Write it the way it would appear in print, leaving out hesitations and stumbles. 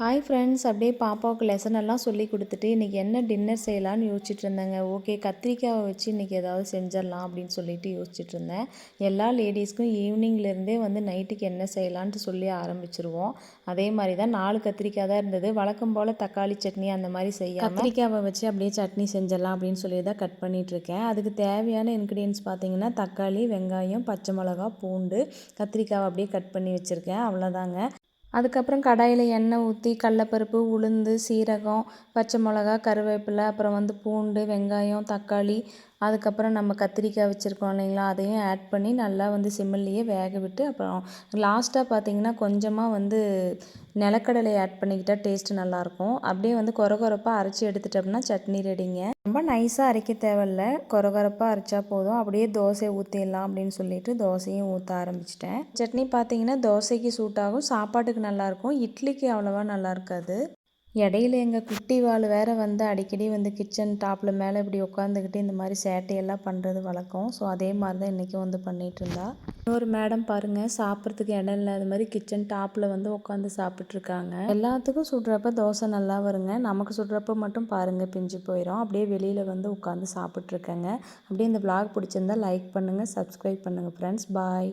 Hi friends, அப்படியே பாப்பாவுக்கு lesson எல்லாம் சொல்லி கொடுத்துட்டு இன்றைக்கி என்ன டின்னர் செய்யலான்னு யோசிச்சுட்டு இருந்தேங்க. ஓகே, கத்திரிக்காவை வச்சு இன்றைக்கி ஏதாவது செஞ்சிடலாம் அப்படின்னு சொல்லிட்டு யோசிச்சுட்டு இருந்தேன். எல்லா லேடிஸ்க்கும் ஈவினிங்லேருந்தே நைட்டுக்கு என்ன செய்யலான்ட்டு சொல்லி ஆரம்பிச்சிருவோம். அதே மாதிரி தான் 4 கத்திரிக்காய் தான் இருந்தது. வழக்கம் போல் தக்காளி சட்னி அந்த மாதிரி செய்யாமல் கத்திரிக்காவை வச்சு அப்படியே சட்னி செஞ்சிடலாம் அப்படின்னு சொல்லி தான் கட் பண்ணிகிட்ருக்கேன். அதுக்கு தேவையான இன்க்ரீடியன்ஸ் பார்த்திங்கன்னா தக்காளி, வெங்காயம், பச்சை மிளகா, பூண்டு, கத்திரிக்காவை அப்படியே கட் பண்ணி வச்சுருக்கேன். அவ்வளோதாங்க. அதுக்கப்புறம் கடாயில் எண்ணெய் ஊற்றி கடலப்பருப்பு, உளுந்து, சீரகம், பச்சை மிளகா, கருவேப்பிலை, அப்புறம் பூண்டு, வெங்காயம், தக்காளி, அதுக்கப்புறம் நம்ம கத்திரிக்காய் வச்சுருக்கோம் இல்லைங்களா, அதையும் ஆட் பண்ணி நல்லா சிம்மிலேயே வேக விட்டு, அப்புறம் லாஸ்ட்டாக பார்த்திங்கன்னா கொஞ்சமாக நிலக்கடலை ஆட் பண்ணிக்கிட்டால் டேஸ்ட்டு நல்லாயிருக்கும். அப்படியே கொரகொரப்பாக அரைச்சி எடுத்துட்டோம்னா சட்னி ரெடிங்க. ரொம்ப நைஸாக அரைக்க தேவையில்ல, கொரகொரப்பாக அரைச்சா போதும். அப்படியே தோசை ஊற்றிடலாம் அப்படின்னு சொல்லிட்டு தோசையும் ஊற்ற ஆரம்பிச்சிட்டேன். சட்னி பார்த்திங்கன்னா தோசைக்கு சூட் ஆகும், சாப்பாட்டுக்கு நல்லாயிருக்கும், இட்லிக்கு அவ்வளோவா நல்லா இருக்காது. இடையில எங்கள் குட்டி வாள் வேறு அடிக்கடி கிச்சன் டாப்பில் மேலே இப்படி உட்காந்துக்கிட்டு இந்த மாதிரி சேட்டையெல்லாம் பண்ணுறது வழக்கம். ஸோ அதே மாதிரி தான் இன்றைக்கும் பண்ணிகிட்டு இருந்தா. இன்னொரு மேடம் பாருங்கள், சாப்பிட்றதுக்கு இடம் இல்லாத மாதிரி கிச்சன் டாப்பில் உட்காந்து சாப்பிட்ருக்காங்க. எல்லாத்துக்கும் சுடுறப்ப தோசை நல்லா வருங்க, நமக்கு சுடுறப்ப மட்டும் பாருங்கள் பிஞ்சு போயிடும். அப்படியே வெளியில் உட்காந்து சாப்பிட்ருக்கேங்க. அப்படியே இந்த vlog பிடிச்சிருந்தா லைக் பண்ணுங்கள், சப்ஸ்கிரைப் பண்ணுங்கள் ஃப்ரெண்ட்ஸ். பாய்.